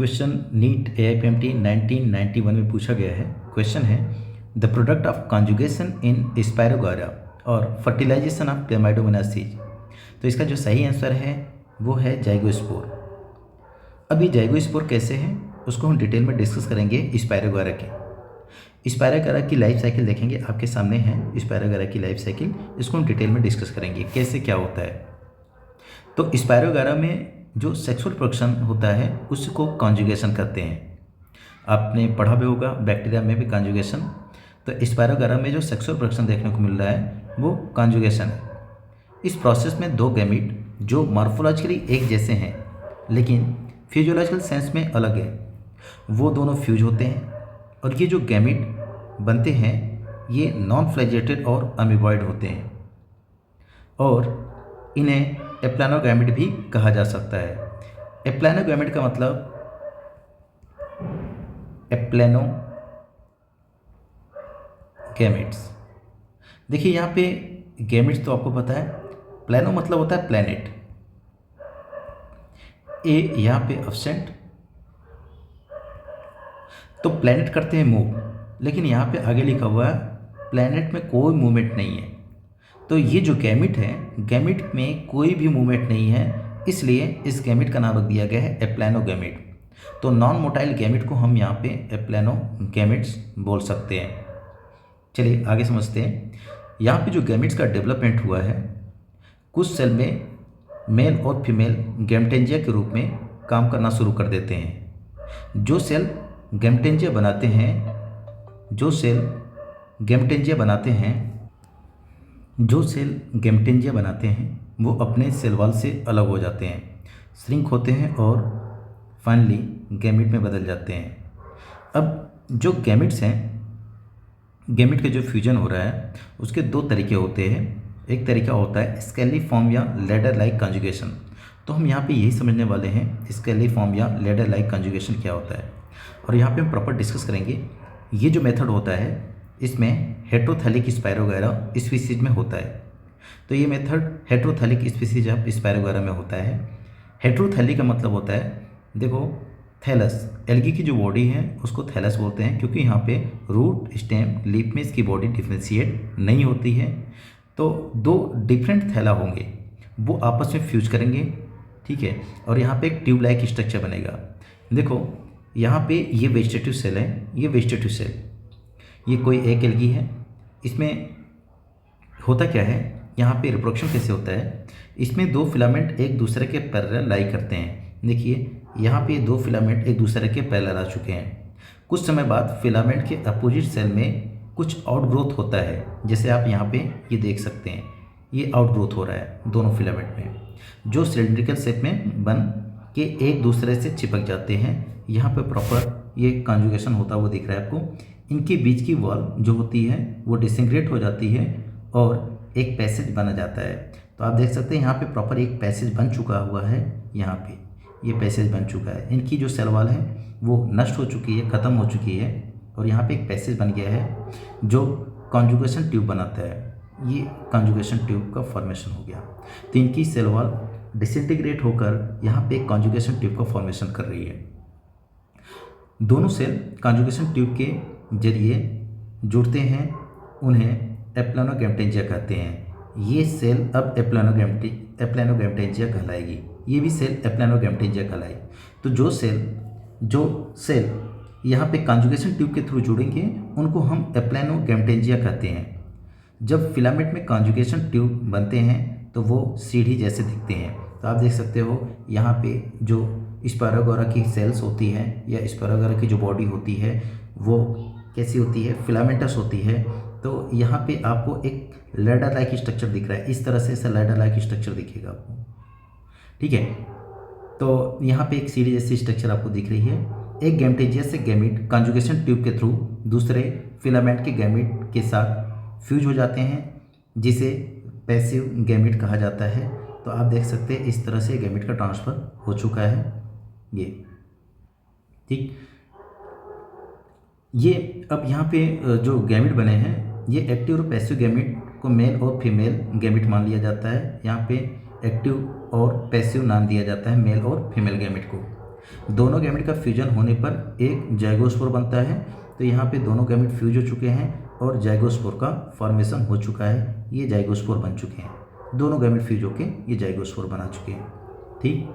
Question NEET AIPMT 1991 में पूछा गया है। क्वेश्चन है the product of conjugation in spirogyra और फर्टिलाइजेशन ऑफ क्लेमाइडोमोनासीज। तो इसका जो सही आंसर है वो है जाइगोस्पोर। अब ये जाइगोस्पोर कैसे है उसको हम डिटेल में डिस्कस करेंगे। स्पायरोगारा की लाइफ साइकिल देखेंगे, आपके सामने है स्पायरोगारा की लाइफ साइकिल। इसको हम डिटेल में डिस्कस करेंगे कैसे क्या होता है। तो स्पायरोगारा में जो सेक्सुअल प्रोडक्शन होता है उसको कॉन्जुगेशन कहते हैं। आपने पढ़ा भी होगा बैक्टीरिया में भी कॉन्जुगेशन। तो स्पायरोगारा में जो सेक्सुअल प्रोडक्शन देखने को मिल रहा है वो कॉन्जुगेशन है। इस प्रोसेस में दो गैमीट जो मॉर्फोलॉजिकली एक जैसे हैं लेकिन फिजियोलॉजिकल सेंस में अलग है, वो दोनों फ्यूज होते हैं और ये जो गैमीट बनते हैं ये नॉन फ्लैजेलेटेड और अमीबॉइड होते हैं और इन्हें एप्लानोगैमिट भी कहा जा सकता है। एप्लानोगैमिट का मतलब एप्लानोगैमिट्स। देखिए यहाँ पे गैमिट्स तो आपको पता है, प्लानो मतलब होता है प्लैनेट, ए यहाँ पे एब्सेंट। तो प्लैनेट करते हैं मूव, लेकिन यहाँ पे आगे लिखा हुआ है प्लैनेट में कोई मूवमेंट नहीं है। तो ये जो गैमिट है, गैमिट में कोई भी मूवमेंट नहीं है, इसलिए इस गैमिट का नाम रख दिया गया है एप्लानोगैमिट। तो नॉन मोटाइल गैमिट को हम यहाँ पे एप्लानोगैमिट्स बोल सकते हैं। चलिए आगे समझते हैं। यहाँ पे जो गैमिट्स का डेवलपमेंट हुआ है, कुछ सेल में मेल और फीमेल गैमेटेंजिया के रूप में काम करना शुरू कर देते हैं। जो सेल गैमेटेंजिया बनाते हैं वो अपने सेल वॉल से अलग हो जाते हैं, श्रिंक होते हैं और फाइनली गैमिट में बदल जाते हैं। अब जो गैमिट्स हैं, गैमिट का जो फ्यूजन हो रहा है उसके दो तरीके होते हैं। एक तरीका होता है स्केलिफॉर्म या लैडर लाइक कॉन्जुगेशन। तो हम यहाँ पे यही समझने वाले हैं स्केलिफॉर्म या लैडर लाइक कॉन्जुगेशन क्या होता है, और यहाँ पे हम प्रॉपर डिस्कस करेंगे। ये जो मेथड होता है इसमें हेट्रोथैलिक स्पायरोगारा स्पीसीज में होता है। तो ये method heterothallic species of spirogyra में होता है। हेट्रोथैलिक का मतलब होता है, देखो थैलस, एल्गी की जो बॉडी है उसको थैलस बोलते हैं क्योंकि यहाँ पे रूट स्टेम लीफ में इसकी बॉडी डिफ्रेंशिएट नहीं होती है। तो दो डिफरेंट थैला होंगे, वो आपस में फ्यूज करेंगे, ठीक है, और यहाँ पे एक ट्यूब लाइक स्ट्रक्चर बनेगा। देखो यहाँ पे ये वेजिटेटिव सेल है, ये वेजिटेटिव सेल, ये कोई एक एल्गी है। इसमें होता क्या है, यहाँ पे रिप्रोडक्शन कैसे होता है, इसमें दो फिलामेंट एक दूसरे के पैरेलल लाई करते हैं। देखिए यहाँ पे दो फिलामेंट एक दूसरे के पैरेलल आ चुके हैं। कुछ समय बाद फिलामेंट के अपोजिट सेल में कुछ आउटग्रोथ होता है, जैसे आप यहाँ पे ये देख सकते हैं, ये आउटग्रोथ हो रहा है दोनों फिलामेंट में, जो सिलिंड्रिकल शेप में बन के एक दूसरे से चिपक जाते हैं। यहाँ पे प्रॉपर ये कॉन्जुगेशन होता हुआ दिख रहा है आपको। इनके बीच की वॉल जो होती है वो डिसइंटीग्रेट हो जाती है और एक पैसेज बना जाता है। तो आप देख सकते हैं यहाँ पे प्रॉपर एक पैसेज बन चुका हुआ है, यहाँ पे ये पैसेज बन चुका है। इनकी जो सेल वॉल है वो नष्ट हो चुकी है, ख़त्म हो चुकी है, और यहाँ पे एक पैसेज बन गया है जो कॉन्जुगेशन ट्यूब बनाता है। ये कॉन्जुगेशन ट्यूब का फॉर्मेशन हो गया। तो इनकी सेल वॉल डिसइंटीग्रेट होकर यहाँ पे एक कॉन्जुगेशन ट्यूब का फॉर्मेशन कर रही है। दोनों सेल कॉन्जुगेशन ट्यूब के जरिए जुड़ते हैं, उन्हें एप्लानोगैमेटेंजिया कहते हैं। ये सेल अब एप्लानोगैमेटेंजिया कहलाएगी, ये भी सेल एप्लानोगैमेटेंजिया कहलाई। तो जो सेल यहाँ पे कॉन्जुगेशन ट्यूब के थ्रू जुड़ेंगे उनको हम एप्लानोगैमेटेंजिया कहते हैं। जब फिलामेंट में कॉन्जुगेशन ट्यूब बनते हैं तो वो सीढ़ी जैसे दिखते हैं। तो आप देख सकते हो यहाँ पे जो स्पायरोगारा की सेल्स होती हैं या स्पायरोगारा की जो बॉडी होती है वो कैसी होती है, फिलामेंटस होती है। तो यहाँ पे आपको एक लैडर लाइक स्ट्रक्चर दिख रहा है, इस तरह से ऐसा लैडर लाइक स्ट्रक्चर दिखेगा आपको, ठीक है। तो यहाँ पे एक सीढ़ी जैसी स्ट्रक्चर आपको दिख रही है। एक गैमेटेंजिया से गैमीट कॉन्जुगेशन ट्यूब के थ्रू दूसरे फिलामेंट के गैमीट के साथ फ्यूज हो जाते हैं, जिसे पैसिव गैमीट कहा जाता है। तो आप देख सकते हैं इस तरह से गैमीट का ट्रांसफ़र हो चुका है ये, ठीक। ये अब यहाँ पे जो गैमीट बने हैं ये एक्टिव और पैसिव गैमीट को मेल और फीमेल गैमीट मान लिया जाता है। यहाँ पे एक्टिव और पैसिव नाम दिया जाता है मेल और फीमेल गैमीट को। दोनों गैमेट का फ्यूजन होने पर एक जाइगोस्पोर बनता है। तो यहाँ पे दोनों गैमेट फ्यूज हो चुके हैं और जाइगोस्पोर का फॉर्मेशन हो चुका है। ये जाइगोस्पोर बन चुके हैं, दोनों गैमेट फ्यूज होके ये जाइगोस्पोर बना चुके हैं। ठीक,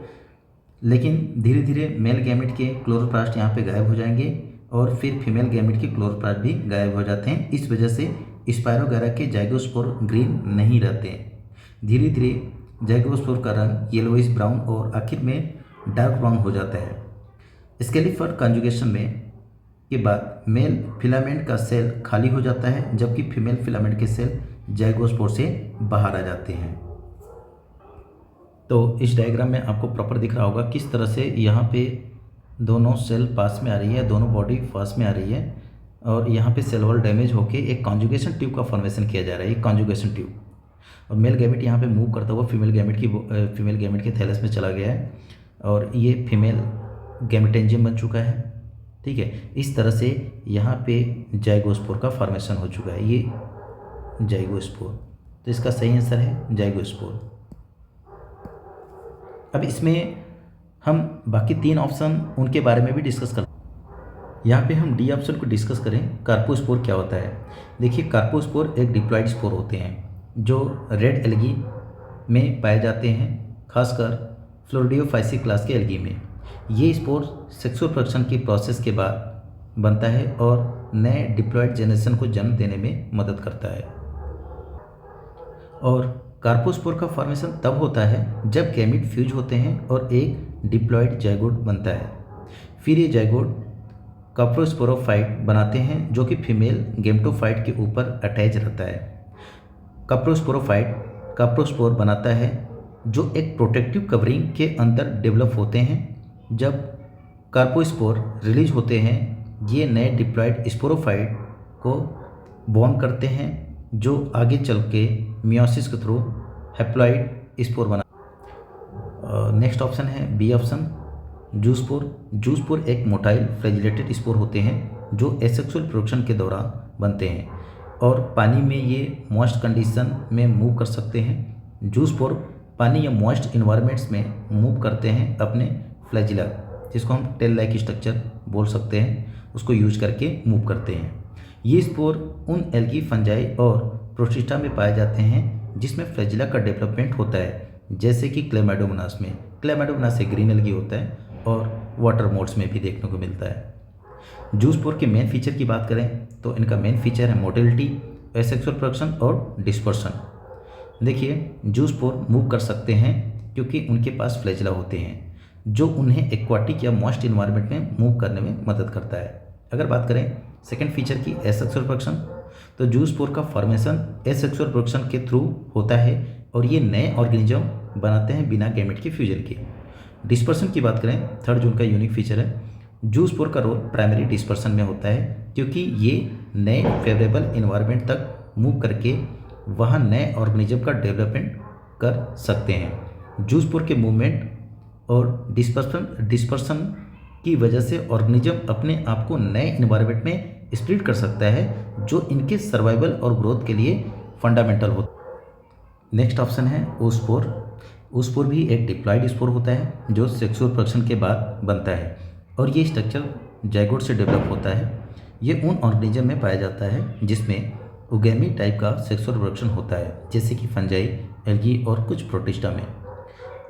लेकिन धीरे धीरे मेल गैमेट के क्लोरोप्लास्ट यहाँ पे गायब हो जाएंगे और फिर फीमेल गैमेट के क्लोरोप्लास्ट भी गायब हो जाते हैं। इस वजह से स्पायरोगैरा के जाइगोस्पोर ग्रीन नहीं रहते हैं। धीरे धीरे जाइगोस्पोर का रंग येलोइश ब्राउन और आखिर में डार्क ब्राउन हो जाता है। स्केलिफर कॉन्जुगेशन में के बाद मेल फिलामेंट का सेल खाली हो जाता है, जबकि फीमेल फिलामेंट के सेल जाइगोस्पोर से बाहर आ जाते हैं। तो इस डायग्राम में आपको प्रॉपर दिख रहा होगा किस तरह से यहाँ पे दोनों सेल पास में आ रही है, दोनों बॉडी पास में आ रही है और यहाँ पे सेल वॉल डैमेज होके एक कॉन्जुगेशन ट्यूब का फॉर्मेशन किया जा रहा है, एक कॉन्जुगेशन ट्यूब। और मेल गैमेट यहाँ पे मूव करता हुआ फीमेल गैमेट के थैलस में चला गया है और ये फीमेल गैमेटेंजियम बन चुका है। ठीक है, इस तरह से यहाँ पे जाइगोस्पोर का फॉर्मेशन हो चुका है, ये जाइगोस्पोर। तो इसका सही आंसर है जाइगोस्पोर। अब इसमें हम बाकी 3 ऑप्शन उनके बारे में भी डिस्कस करते हैं। यहाँ पे हम डी ऑप्शन को डिस्कस करें, कार्पोस्पोर क्या होता है। देखिए, कार्पोस्पोर एक डिप्लॉइड स्पोर होते हैं जो रेड एल्गी में पाए जाते हैं, खासकर फ्लोरिडियोफाइसी क्लास के एल्गी में। ये स्पोर सेक्सुअल प्रोडक्शन की प्रोसेस के बाद बनता है और नए डिप्लॉइड जनरेशन को जन्म देने में मदद करता है। और कार्पोस्पोर का फॉर्मेशन तब होता है जब गैमेट फ्यूज होते हैं और एक डिप्लॉइड जाइगोट बनता है। फिर ये जाइगोट कप्रोस्पोरोफाइट बनाते हैं जो कि फीमेल गेमेटोफाइट के ऊपर अटैच रहता है। कप्रोस्पोरोफाइट कप्रोस्पोर बनाता है जो एक प्रोटेक्टिव कवरिंग के अंदर डेवलप होते हैं। जब कार्पोस्पोर रिलीज होते हैं ये नए डिप्लॉइड स्पोरोफाइट को बॉर्न करते हैं जो आगे चल के मियोसिस के थ्रू हैप्लॉइड स्पोर बना। नेक्स्ट ऑप्शन है बी ऑप्शन, जूस्पोर। जूस्पोर एक मोटाइल फ्लैजिलेटेड स्पोर होते हैं जो एसेक्सुअल प्रोडक्शन के दौरान बनते हैं और पानी में ये मॉइस्ट कंडीशन में मूव कर सकते हैं। जूस्पोर पानी या मॉइस्ट इन्वायरमेंट्स में मूव करते हैं अपने फ्लैजिला, जिसको हम टेल लाइक स्ट्रक्चर बोल सकते हैं, उसको यूज करके मूव करते हैं। ये स्पोर उन एल्गी, फंजाई और प्रोटिस्टा में पाए जाते हैं जिसमें फ्लैजिला का डेवलपमेंट होता है, जैसे कि क्लेमाइडोमोनास में। क्लेमाइडोमोनास एक ग्रीन एल्गी होता है और वाटर मोड्स में भी देखने को मिलता है। जूस्पोर के मेन फीचर की बात करें तो इनका मेन फीचर है मोटिलिटी, एसेक्सुअल प्रोडक्शन और डिस्पर्सन। देखिए, जूस्पोर मूव कर सकते हैं क्योंकि उनके पास फ्लैजिला होते हैं जो उन्हें एक्वाटिक या मॉइस्ट इन्वायरमेंट में मूव करने में मदद करता है। अगर बात करें सेकेंड फीचर की, एसेक्सुअल प्रोडक्शन, तो जूस्पोर का फॉर्मेशन एसेक्सुअल प्रोडक्शन के थ्रू होता है और ये नए ऑर्गेनिज्म बनाते हैं बिना गैमेट के फ्यूजन के। डिस्पर्सन की बात करें, थर्ड जो उनका यूनिक फीचर है, जूस्पोर का रोल प्राइमरी डिस्पर्सन में होता है क्योंकि ये नए फेवरेबल इन्वायरमेंट तक मूव करके वहाँ नए ऑर्गेनिज्म का डेवलपमेंट कर सकते हैं। जूस्पोर के मूवमेंट और डिस्पर्सन की वजह से ऑर्गेनिज्म अपने आप को नए इन्वायरमेंट में स्प्लिट कर सकता है जो इनके सर्वाइवल और ग्रोथ के लिए फंडामेंटल होता है। नेक्स्ट ऑप्शन है ओस्पोर। ओस्पोर भी एक डिप्लॉइड स्पोर होता है जो सेक्सुअल प्रोडक्शन के बाद बनता है और ये स्ट्रक्चर जाइगोट से डेवलप होता है। ये उन ऑर्गेनिज्म में पाया जाता है जिसमें ओगेमी टाइप का सेक्सुअल प्रोडक्शन होता है, जैसे कि फंजाई, एल्गी और कुछ प्रोटिस्टा में।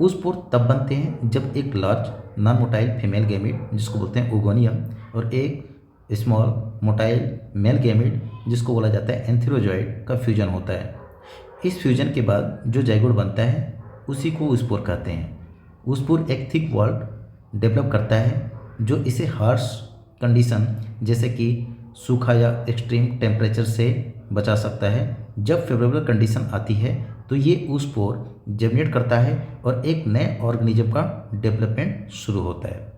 ओस्पोर तब बनते हैं जब एक large non motile female gamete जिसको बोलते हैं ओगोनियम और एक स्मॉल मोटाइल मेल गैमेट जिसको बोला जाता है एंथेरोजॉइड का फ्यूजन होता है। इस फ्यूजन के बाद जो जाइगोट बनता है उसी को ओस्पोर कहते हैं। ओस्पोर एक थिक वॉल डेवलप करता है जो इसे हार्श कंडीशन जैसे कि सूखा या एक्सट्रीम टेम्परेचर से बचा सकता है। जब फेवरेबल कंडीशन आती है तो ये ओस्पोर जर्मिनेट करता है और एक नए ऑर्गेनिज्म का डेवलपमेंट शुरू होता है।